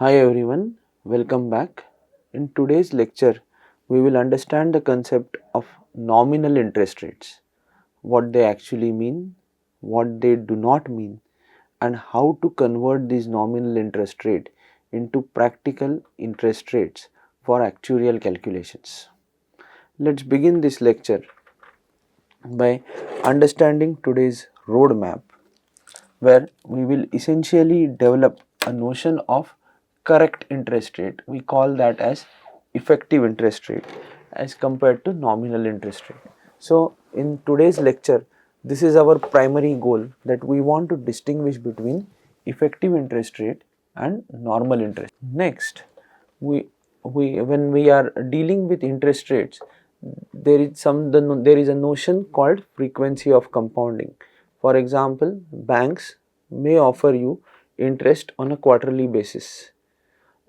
Hi everyone, welcome back. In today's lecture, we will understand the concept of nominal interest rates, what they actually mean, what they do not mean, and how to convert these nominal interest rate into practical interest rates for actuarial calculations. Let's begin this lecture by understanding today's roadmap, where we will essentially develop a notion of correct interest rate. We call that as effective interest rate as compared to nominal interest rate. So in today's lecture, this is our primary goal, that we want to distinguish between effective interest rate and normal interest. Next, we when we are dealing with interest rates, there is a notion called frequency of compounding. For example, banks may offer you interest on a quarterly basis,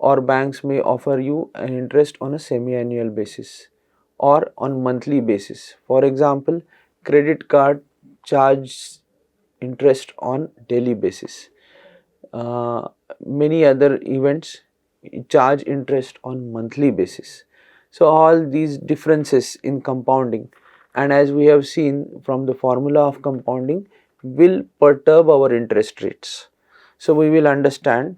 or banks may offer you an interest on a semi-annual basis or on monthly basis. For example, credit card charges interest on daily basis. Many other events charge interest on monthly basis. So all these differences in compounding, and as we have seen from the formula of compounding, will perturb our interest rates. So we will understand.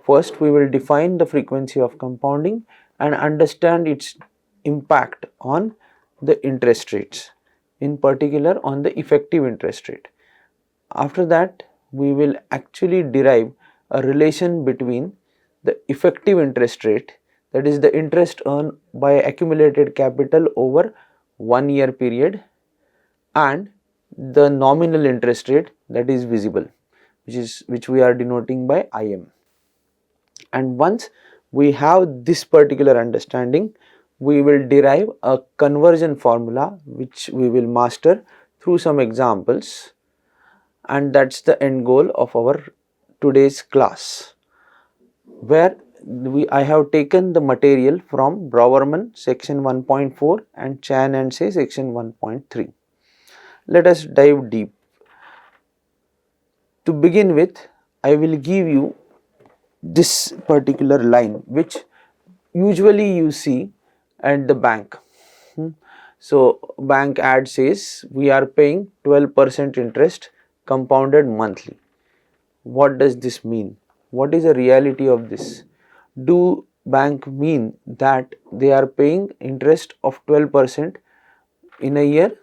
First, we will define the frequency of compounding and understand its impact on the interest rates, in particular on the effective interest rate. After that, we will actually derive a relation between the effective interest rate, that is the interest earned by accumulated capital over 1 year period, and the nominal interest rate that is visible, which we are denoting by IM. And once we have this particular understanding, we will derive a conversion formula which we will master through some examples, and that's the end goal of our today's class, where I have taken the material from Browerman section 1.4 and Chan and Say section 1.3. Let us dive deep. To begin with, I will give you this particular line which usually you see at the bank. So bank ad says we are paying 12% interest compounded monthly. What does this mean? What is the reality of this? Do bank mean that they are paying interest of 12% in a year?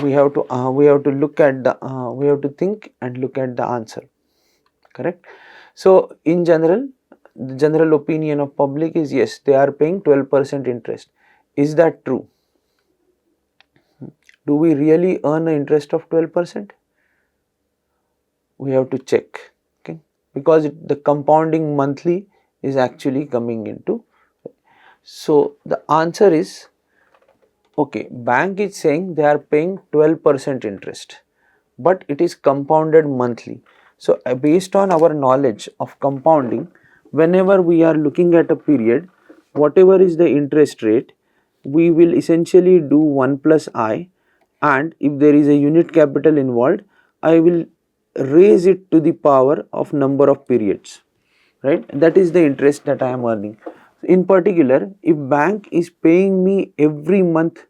We have to look at the we have to think and look at the answer. Correct? So in general, the general opinion of public is yes, they are paying 12% interest. Is that true? Do we really earn an interest of 12%? We have to check, okay, because the compounding monthly is actually coming into. So the answer is okay, bank is saying they are paying 12% interest, but it is compounded monthly. So based on our knowledge of compounding, whenever we are looking at a period, whatever is the interest rate, we will essentially do 1 plus I, and if there is a unit capital involved, I will raise it to the power of number of periods, right? That is the interest that I am earning. In particular, if bank is paying me every month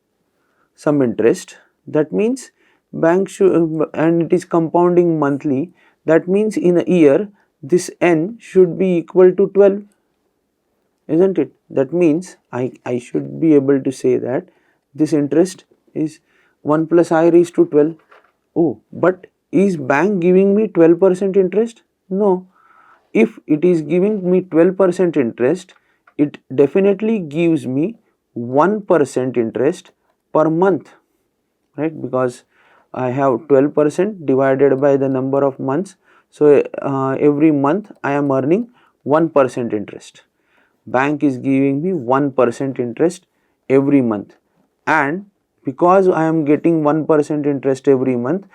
some interest, that means bank should, and it is compounding monthly, that means in a year this n should be equal to 12, isn't it? That means I should be able to say that this interest is 1 plus I raised to 12. Oh, but is bank giving me 12% interest? No. If it is giving me 12% interest, it definitely gives me 1% interest per month, right? Because I have 12% divided by the number of months. So every month I am earning 1% interest. Bank is giving me 1% interest every month, and because I am getting 1% interest every month,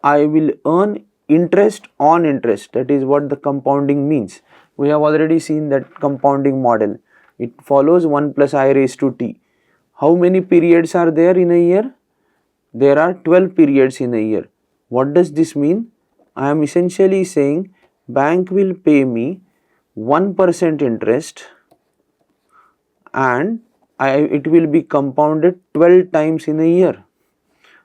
I will earn interest on interest. That is what the compounding means. We have already seen that compounding model. It follows 1 plus I raised to t. How many periods are there in a year? There are 12 periods in a year. What does this mean? I am essentially saying bank will pay me 1% interest and it will be compounded 12 times in a year.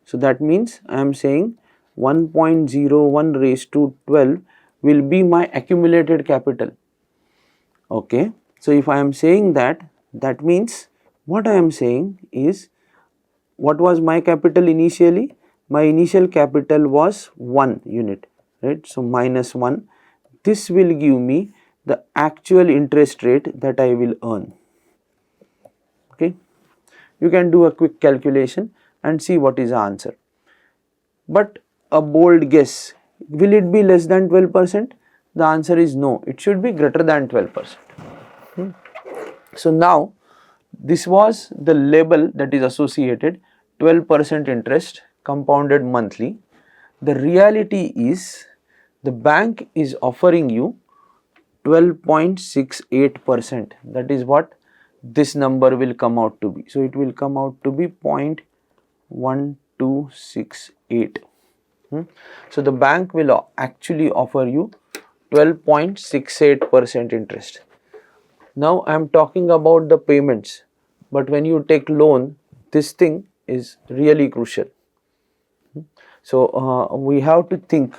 So that means I am saying 1.01 raised to 12 will be my accumulated capital. Okay. So if I am saying that, that means what I am saying is, what was my capital initially? My initial capital was 1 unit, right? So minus 1. This will give me the actual interest rate that I will earn. Okay. You can do a quick calculation and see what is the answer. But a bold guess, will it be less than 12%? The answer is no, it should be greater than 12%. So now this was the label that is associated, 12% interest compounded monthly. The reality is the bank is offering you 12.68%. That is what this number will come out to be. So it will come out to be 0.1268. So the bank will actually offer you 12.68% interest. Now I am talking about the payments, but when you take loan, this thing is really crucial. So we have to think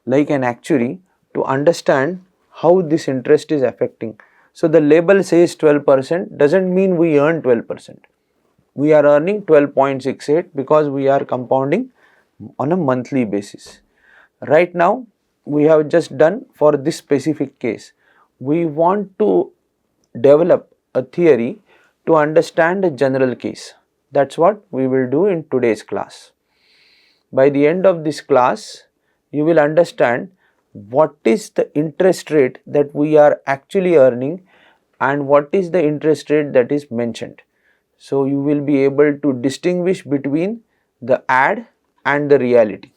like an actuary to understand how this interest is affecting. So the label says 12%, doesn't mean we earn 12%. We are earning 12.68 because we are compounding on a monthly basis. Right now we have just done for this specific case. We want to develop a theory to understand a general case. That's what we will do in today's class. By the end of this class, you will understand what is the interest rate that we are actually earning and what is the interest rate that is mentioned. So you will be able to distinguish between the ad and the reality.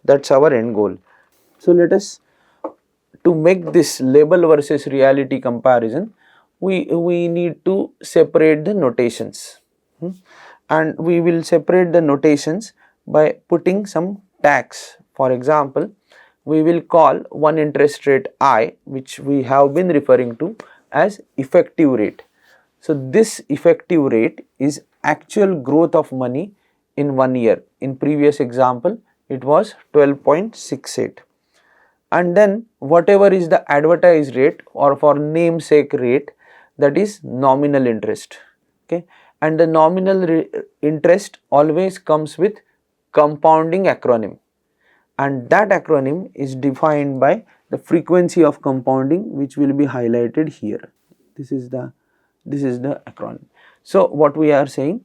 That's our end goal. So let us, to make this label versus reality comparison, we need to separate the notations. And we will separate the notations by putting some tags. For example, we will call one interest rate I, which we have been referring to as effective rate. So this effective rate is actual growth of money in 1 year. In previous example, it was 12.68. And then whatever is the advertised rate, or for namesake rate, that is nominal interest. Okay. And the nominal interest always comes with compounding acronym, and that acronym is defined by the frequency of compounding, which will be highlighted here. This is the acronym. So what we are saying,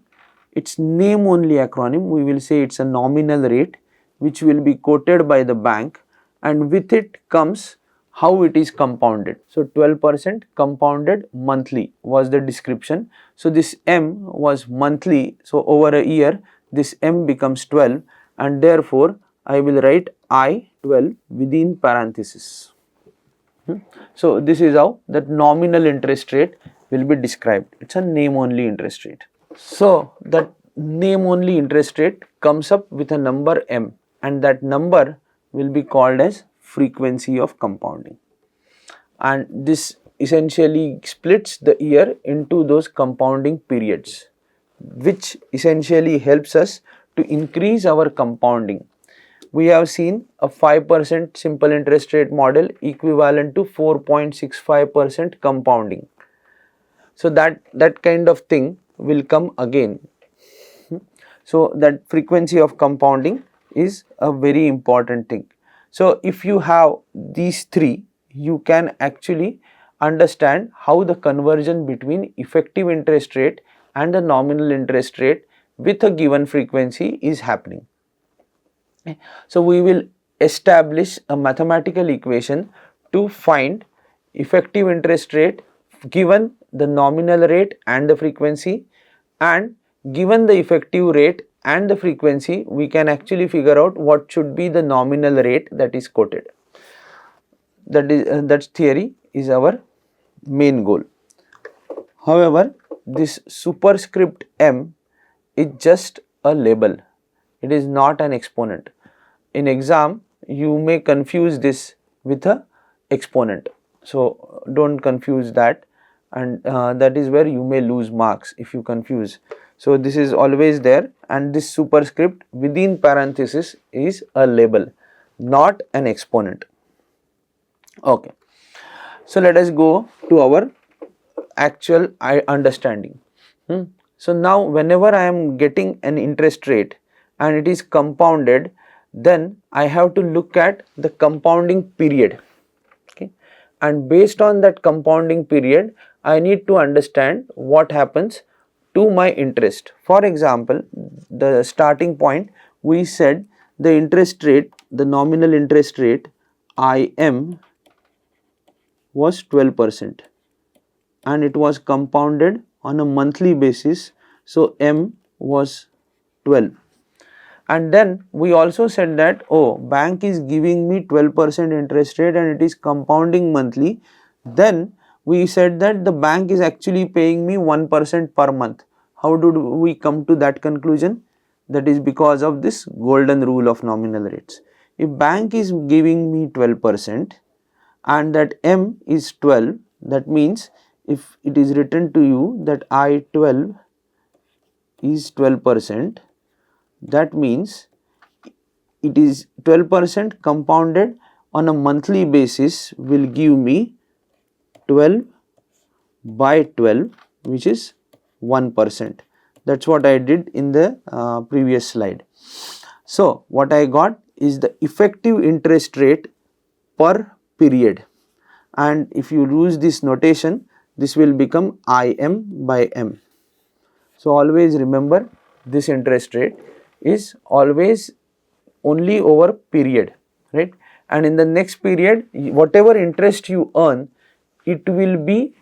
it's name only acronym. We will say it's a nominal rate which will be quoted by the bank, and with it comes how it is compounded. So 12% compounded monthly was the description. So this M was monthly, so over a year this M becomes 12, and therefore I will write I12 within parenthesis. So this is how that nominal interest rate will be described. It's a name only interest rate. So that name only interest rate comes up with a number M, and that number will be called as frequency of compounding. And this essentially splits the year into those compounding periods, which essentially helps us to increase our compounding. We have seen a 5% simple interest rate model equivalent to 4.65% compounding. So that kind of thing will come again. So that frequency of compounding is a very important thing. So if you have these three, you can actually understand how the conversion between effective interest rate and the nominal interest rate with a given frequency is happening. So we will establish a mathematical equation to find effective interest rate given the nominal rate and the frequency, and given the effective rate and the frequency, we can actually figure out what should be the nominal rate that is quoted. That theory is our main goal. However, this superscript M is just a label. It is not an exponent. In exam, you may confuse this with a exponent. So don't confuse that, and that is where you may lose marks if you confuse. So this is always there, and this superscript within parenthesis is a label, not an exponent. Okay, so let us go to our actual understanding. So now whenever I am getting an interest rate and it is compounded, then I have to look at the compounding period. Okay, and based on that compounding period, I need to understand what happens to my interest. For example, the starting point, we said the interest rate, the nominal interest rate IM was 12%, and it was compounded on a monthly basis, so M was 12. And then we also said that, oh, bank is giving me 12% interest rate and it is compounding monthly. Then we said that the bank is actually paying me 1% per month. How did we come to that conclusion? That is because of this golden rule of nominal rates. If bank is giving me 12% and that M is 12, that means if it is written to you that I12 is 12%, that means it is 12% compounded on a monthly basis will give me 12 by 12, which is 1%. That's what I did in the previous slide. So what I got is the effective interest rate per period, and if you use this notation, this will become IM by M. So always remember, this interest rate is always only over period, right? And in the next period, whatever interest you earn, it will be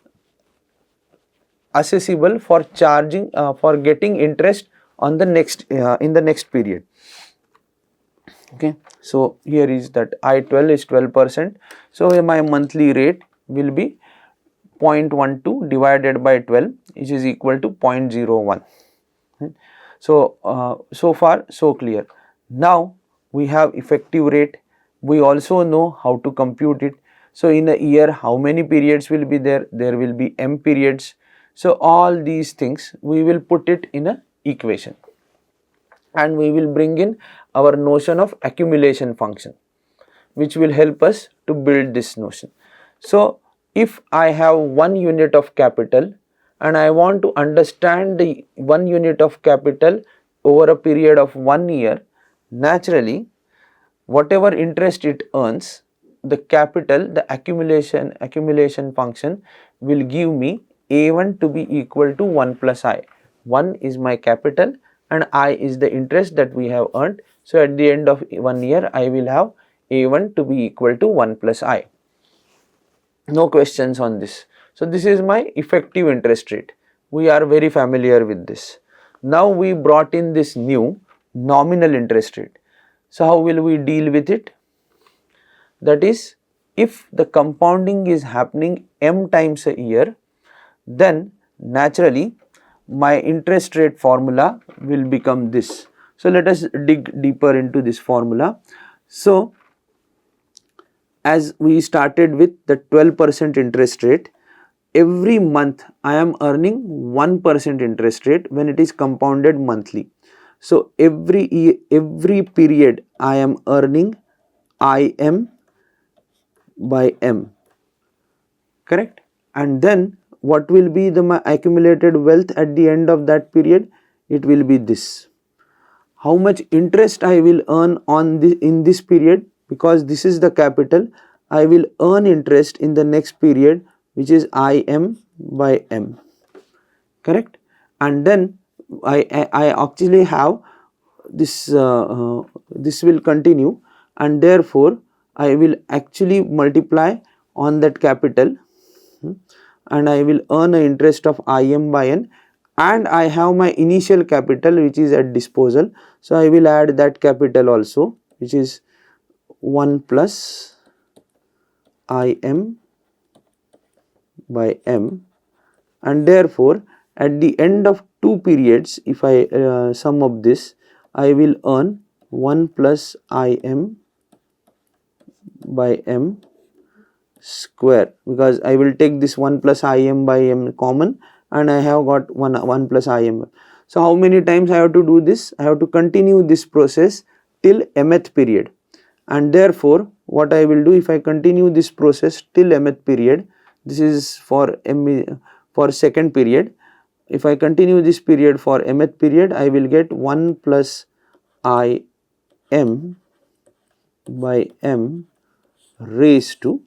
accessible for charging for getting interest on the next in the next period. Okay, so here is that I12 is 12%, so my monthly rate will be 0.12 divided by 12, which is equal to 0.01. So so far so clear. Now we have effective rate. We also know how to compute it. So in a year, how many periods will be there? There will be M periods. So all these things we will put it in a equation, and we will bring in our notion of accumulation function, which will help us to build this notion. So if I have 1 unit of capital and I want to understand the 1 unit of capital over a period of 1 year, naturally whatever interest it earns, the capital, the accumulation function will give me A1 to be equal to 1 plus I. 1 is my capital and I is the interest that we have earned. So at the end of 1 year, I will have A1 to be equal to 1 plus I. No questions on this. So this is my effective interest rate. We are very familiar with this. Now we brought in this new nominal interest rate. So how will we deal with it? That is, if the compounding is happening M times a year, then naturally my interest rate formula will become this. So let us dig deeper into this formula. So as we started with the 12% interest rate, every month I am earning 1% interest rate when it is compounded monthly. So every year, every period I am earning IM by M, correct? And then what will be the accumulated wealth at the end of that period? It will be this. How much interest I will earn on in this period, because this is the capital, I will earn interest in the next period, which is IM by M, correct? And then I actually have this this will continue, and therefore I will actually multiply on that capital, and I will earn an interest of IM by N, and I have my initial capital which is at disposal. So I will add that capital also, which is 1 plus IM by M, and therefore at the end of 2 periods, if I sum up this, I will earn 1 plus IM by M square, because I will take this 1 plus Im by m common and I have got 1 plus Im. So how many times I have to do this? I have to continue this process till mth period, and therefore what I will do, if I continue this process till mth period, this is for for second period, if I continue this period for mth period, I will get 1 plus Im by m raised to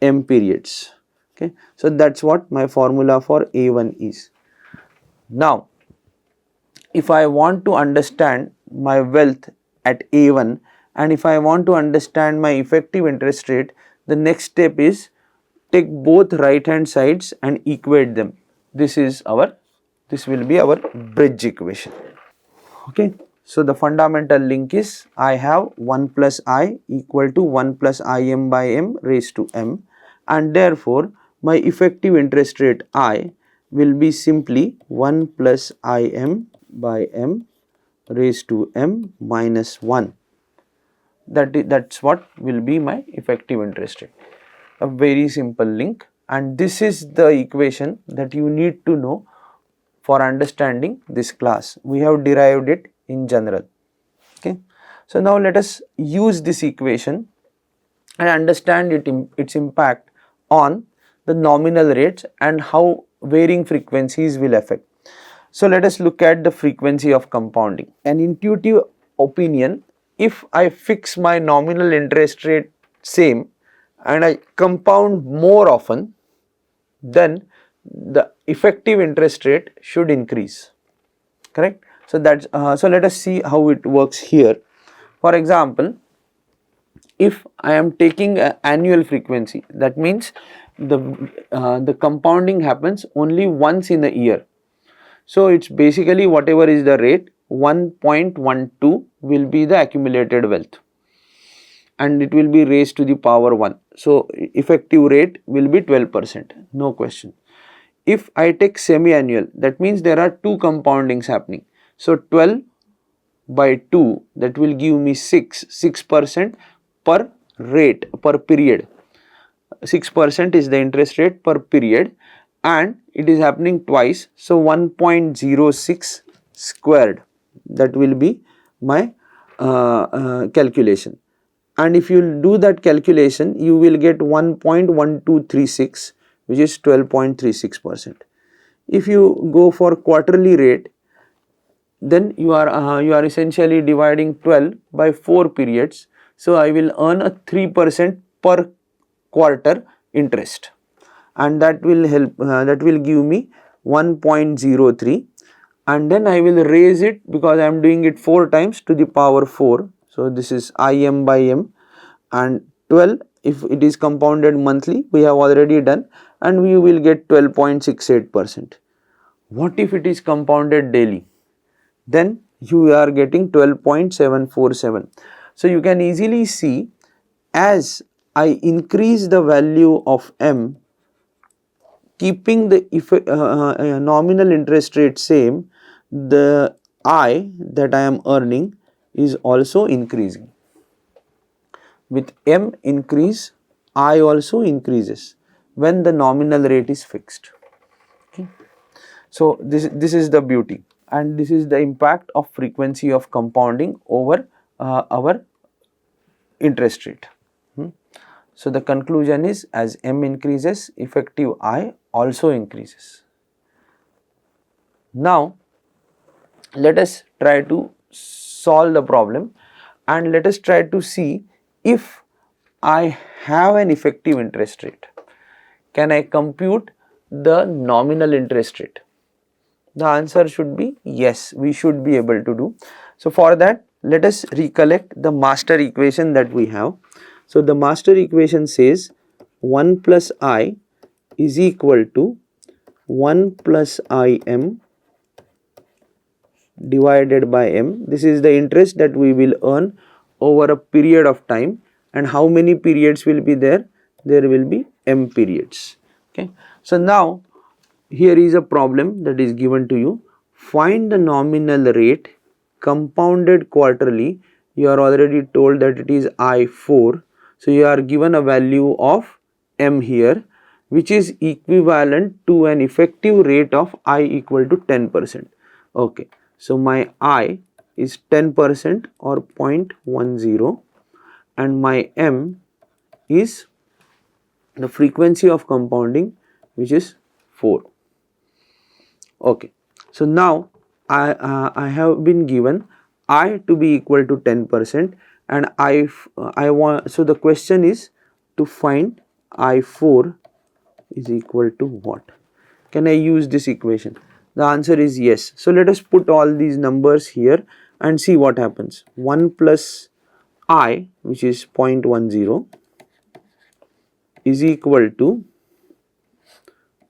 m periods. Okay, so that's what my formula for A1 is. Now if I want to understand my wealth at A1 and if I want to understand my effective interest rate, the next step is take both right hand sides and equate them. This will be our bridge equation. Okay, so the fundamental link is I have 1 plus I equal to 1 plus Im by m raised to m, and therefore my effective interest rate I will be simply 1 plus Im by m raised to m minus 1. That's what will be my effective interest rate. A very simple link, and this is the equation that you need to know for understanding this class. We have derived it in general. Okay, so now let us use this equation and understand its impact on the nominal rates and how varying frequencies will affect. So let us look at the frequency of compounding. An intuitive opinion, if I fix my nominal interest rate same and I compound more often, then the effective interest rate should increase, correct? So that's so let us see how it works here. For example, if I am taking an annual frequency, that means the compounding happens only once in a year. So it's basically whatever is the rate, 1.12 will be the accumulated wealth and it will be raised to the power 1. So effective rate will be 12%, no question. If I take semi-annual, that means there are two compoundings happening. So 12 by 2, that will give me 6% per rate per period. 6% is the interest rate per period and it is happening twice. So 1.06 squared, that will be my calculation. And if you do that calculation, you will get 1.1236, which is 12.36%. If you go for quarterly rate, then you are essentially dividing 12 by 4 periods. So I will earn a 3% per quarter interest, and that will help. That will give me 1.03, and then I will raise it because I am doing it 4 times to the power 4. So this is Im by m, and 12 if it is compounded monthly we have already done, and we will get 12.68%. What if it is compounded daily? Then you are getting 12.747. So you can easily see, as I increase the value of m, keeping the nominal interest rate same, the I that I am earning is also increasing. With m increase, I also increases when the nominal rate is fixed. Okay. So this is the beauty, and this is the impact of frequency of compounding over our interest rate. So the conclusion is, as m increases, effective I also increases. Now let us try to solve the problem and let us try to see, if I have an effective interest rate, can I compute the nominal interest rate? The answer should be yes, we should be able to do. So for that, let us recollect the master equation that we have. So the master equation says 1 plus I is equal to 1 plus Im divided by m. This is the interest that we will earn over a period of time, and how many periods will be there? There will be m periods. Okay. So now here is a problem that is given to you. Find the nominal rate compounded quarterly. You are already told that it is I4. So you are given a value of m here, which is equivalent to an effective rate of I equal to 10%. Okay, so my I is 10% or 0.10 and my m is the frequency of compounding, which is 4. Okay, so now I have been given I to be equal to 10% and I want, so the question is to find I4 is equal to what? Can I use this equation? The answer is yes. So let us put all these numbers here and see what happens. 1 plus I, which is 0.10, is equal to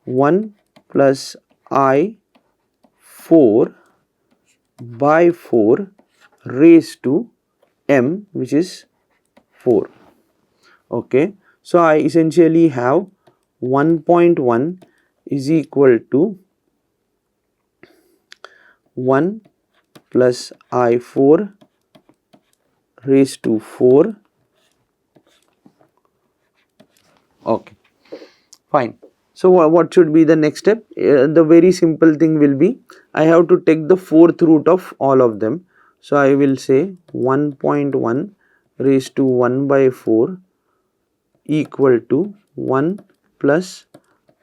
1 plus I4 by 4 raised to m, which is 4. Okay, so I essentially have 1.1 is equal to 1 plus I4 raised to 4. Okay, fine. So what should be the next step? The very simple thing will be I have to take the fourth root of all of them. So I will say 1.1 raised to 1 by 4 equal to 1 plus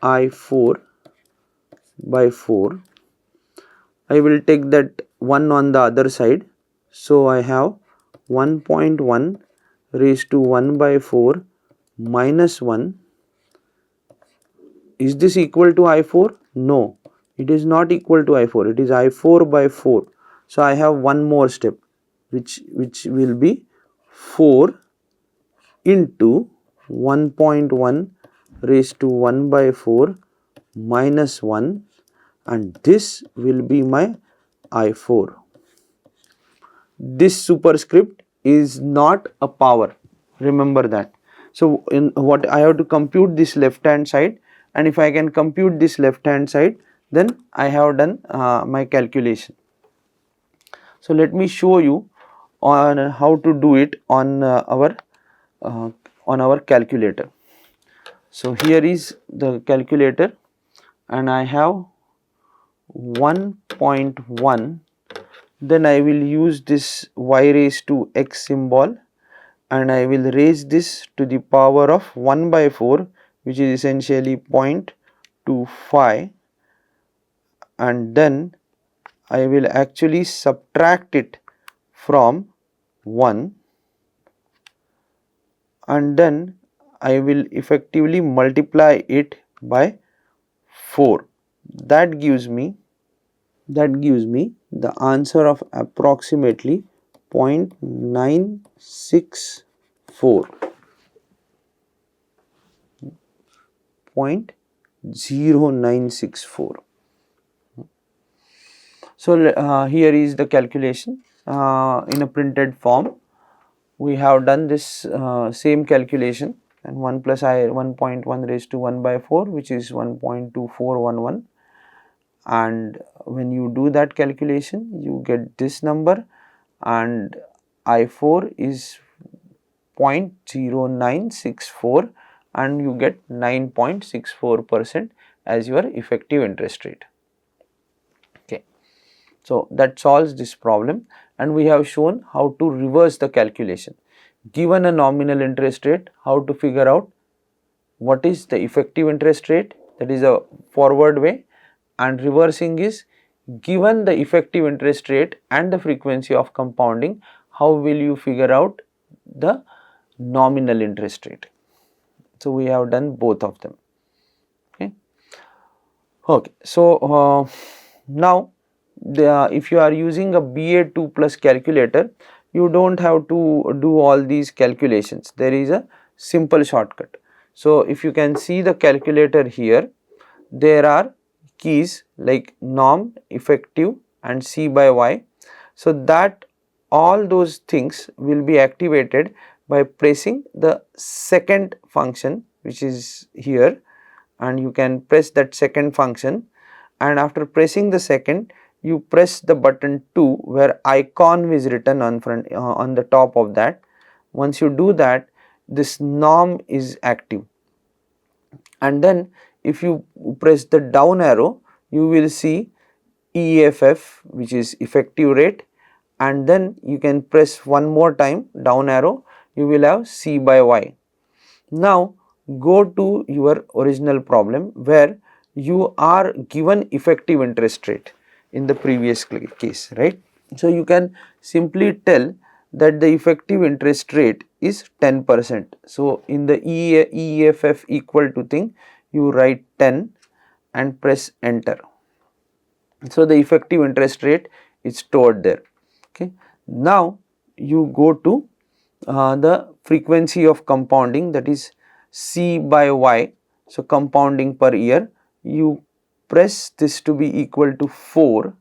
I4 by 4. I will take that 1 on the other side. So I have 1.1 raised to 1 by 4 minus 1. Is this equal to I4? No, it is not equal to I4. It is I4 by 4. So I have one more step, which will be 4 into 1.1 raised to 1 by 4 minus 1, and this will be my I4. This superscript is not a power, remember that. So in what I have to compute this left hand side, and if I can compute this left hand side, then I have done my calculation. So let me show you on how to do it on our calculator. So here is the calculator and I have 1.1, then I will use this y raised to x symbol and I will raise this to the power of 1 by 4, which is essentially 0.25, and then I will actually subtract it from 1 and then I will effectively multiply it by 4. That gives me the answer of approximately 0.964. 0.0964. So here is the calculation in a printed form. We have done this same calculation, and 1 plus I 1.1 raised to 1 by 4, which is 1.2411, and when you do that calculation you get this number, and I4 is 0.0964 and you get 9.64% as your effective interest rate. Okay, so that solves this problem, and we have shown how to reverse the calculation. Given a nominal interest rate, how to figure out what is the effective interest rate, that is a forward way, and reversing is given the effective interest rate and the frequency of compounding, how will you figure out the nominal interest rate. So we have done both of them. Okay, so now if you are using a BA2 plus calculator, you don't have to do all these calculations. There is a simple shortcut. So if you can see the calculator here, there are keys like norm, effective and C by Y. So that all those things will be activated by pressing the second function, which is here, and you can press that second function, and after pressing the second you press the button 2 where icon is written on front on the top of that. Once you do that, this norm is active. and then if you press the down arrow, you will see EFF, which is effective rate, and then you can press one more time down arrow, you will have C by Y. Now go to your original problem where you are given effective interest rate in the previous case, right. So you can simply tell that the effective interest rate is 10%. So in the EFF equal to thing, you write 10 and press enter. So the effective interest rate is stored there. Okay. Now you go to the frequency of compounding, that is C by Y. So compounding per year, you press this to be equal to 4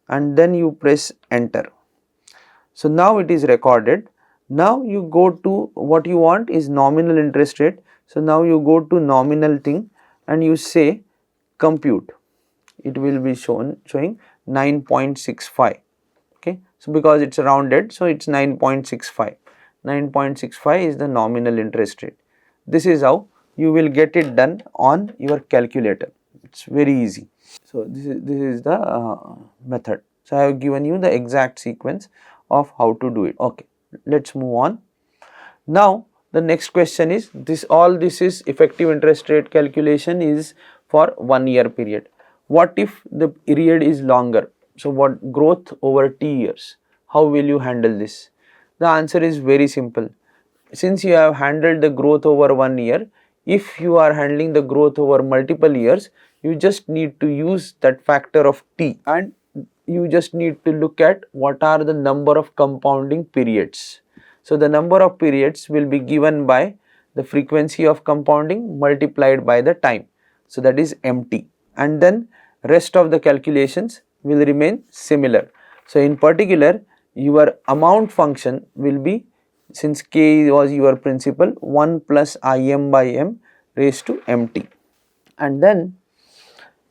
and then you press enter. So now it is recorded. Now you go to what you want is nominal interest rate. So now you go to nominal thing and you say compute. It will be showing 9.65. Okay. So because it's rounded, so it's 9.65. 9.65 is the nominal interest rate. This is how you will get it done on your calculator. It's very easy. So this is the method. So I have given you the exact sequence of how to do it. Okay, let's move on. Now the next question is all this is effective interest rate calculation is for 1 year period. What if the period is longer? So what growth over T years? How will you handle this? The answer is very simple. Since you have handled the growth over 1 year, if you are handling the growth over multiple years, you just need to use that factor of T and you just need to look at what are the number of compounding periods. So the number of periods will be given by the frequency of compounding multiplied by the time. So that is MT, and then rest of the calculations will remain similar. So in particular, your amount function will be, since K was your principal, 1 plus Im by m raised to mt. And then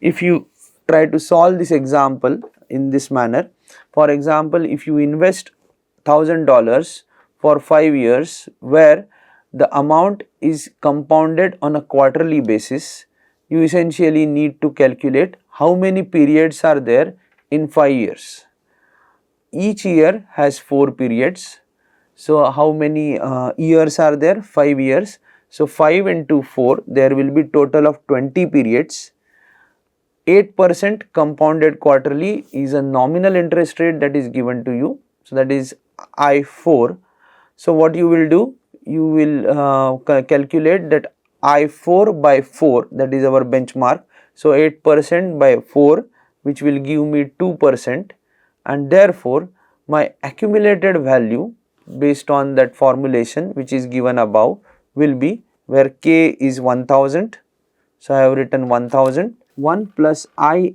if you try to solve this example in this manner, for example, if you invest $1000 for 5 years where the amount is compounded on a quarterly basis, you essentially need to calculate how many periods are there in 5 years. Each year has 4 periods. So how many years are there? 5 years. So 5 into 4, there will be total of 20 periods. 8% compounded quarterly is a nominal interest rate that is given to you. So that is I4. So what you will do? You will calculate that I4 by 4, that is our benchmark. So 8% by 4, which will give me 2%, and therefore my accumulated value based on that formulation which is given above will be, where K is 1000. So I have written 1000. 1 plus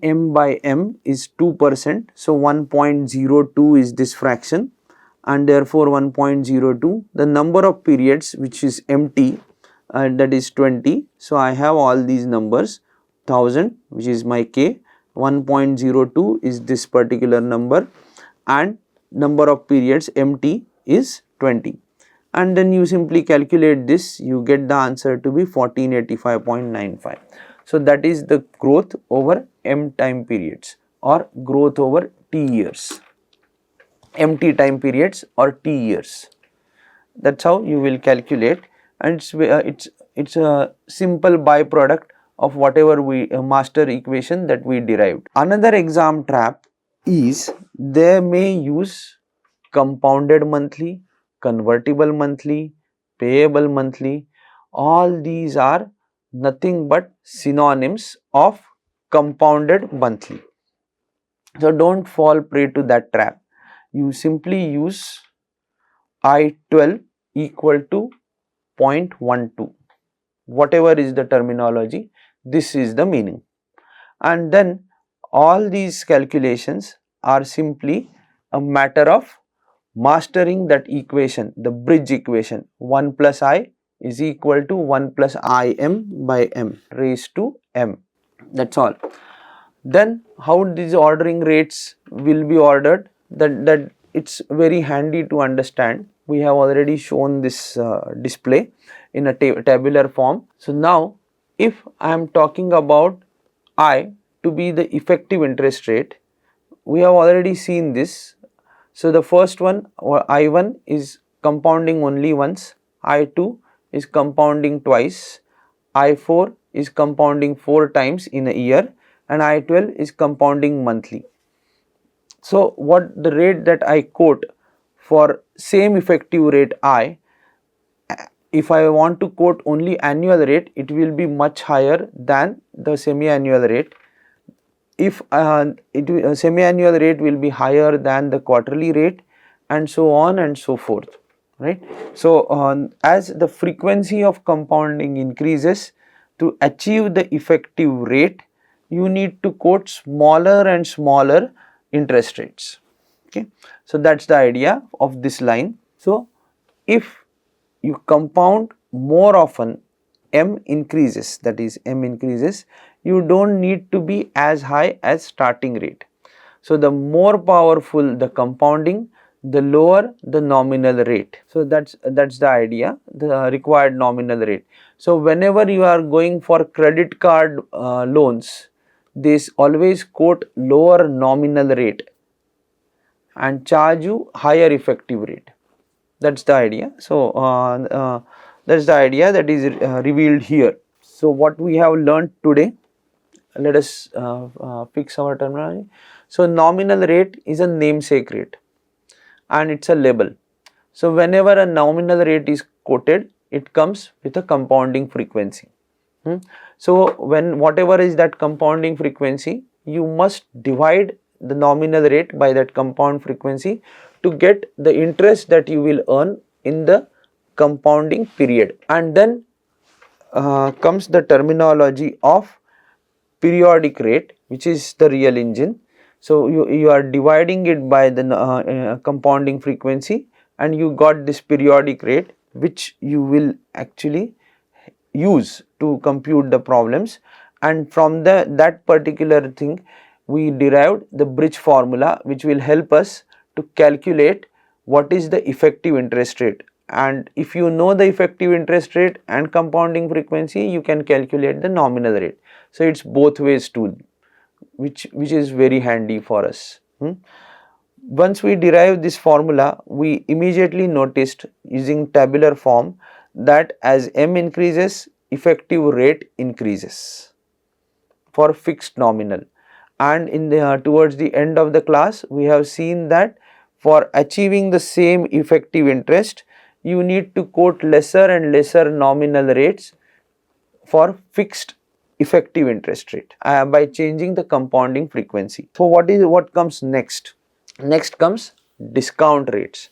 Im by m is 2%. So 1.02 is this fraction, and therefore 1.02. The number of periods which is MT, that is 20. So I have all these numbers, 1000 which is my K, 1.02 is this particular number, and number of periods MT is 20. And then you simply calculate this, you get the answer to be 1485.95. So that is the growth over M time periods or growth over T years, MT time periods or T years. That's how you will calculate, and it's a simple byproduct of whatever we master equation that we derived. Another exam trap is they may use compounded monthly, convertible monthly, payable monthly. All these are nothing but synonyms of compounded monthly. So don't fall prey to that trap. You simply use I12 equal to 0.12. Whatever is the terminology, this is the meaning. And then all these calculations are simply a matter of mastering that equation, the bridge equation. 1 plus I is equal to 1 plus Im by m raised to m. That's all. Then how these ordering rates will be ordered, that it's very handy to understand. We have already shown this display in a tabular form. So now if I am talking about I to be the effective interest rate, we have already seen this. So, the first one, or I1 is compounding only once, I2 is compounding twice, I4 is compounding 4 times in a year, and I12 is compounding monthly. So, what the rate that I quote for same effective rate I, if I want to quote only annual rate, it will be much higher than the semi-annual rate. If semi-annual rate will be higher than the quarterly rate, and so on and so forth, right. So, as the frequency of compounding increases, to achieve the effective rate, you need to quote smaller and smaller interest rates. Okay. So, that is the idea of this line. So, if you compound more often, M increases, that is M increases, you do not need to be as high as starting rate. So, the more powerful the compounding, the lower the nominal rate. So, that is the idea, the required nominal rate. So, whenever you are going for credit card loans, they always quote lower nominal rate and charge you higher effective rate. That is the idea. So, that is the idea that is revealed here. So, what we have learned today, let us fix our terminology. So, nominal rate is a namesake rate and it is a label. So, whenever a nominal rate is quoted, it comes with a compounding frequency. So, when whatever is that compounding frequency, you must divide the nominal rate by that compound frequency to get the interest that you will earn in the compounding period. And then comes the terminology of periodic rate, which is the real engine. So, you are dividing it by the compounding frequency and you got this periodic rate, which you will actually use to compute the problems, and from that particular thing we derived the bridge formula, which will help us to calculate what is the effective interest rate. And if you know the effective interest rate and compounding frequency, you can calculate the nominal rate. So, it is both ways tool, which is very handy for us. Once we derived this formula, we immediately noticed using tabular form that as M increases, effective rate increases for fixed nominal. And in the towards the end of the class, we have seen that for achieving the same effective interest, you need to quote lesser and lesser nominal rates for fixed effective interest rate by changing the compounding frequency. So, what comes next? Next comes discount rates.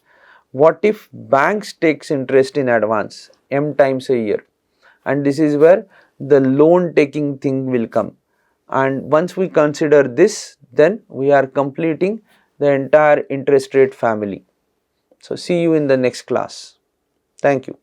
What if banks takes interest in advance M times a year, and this is where the loan taking thing will come. And once we consider this, then we are completing the entire interest rate family. So, see you in the next class. Thank you.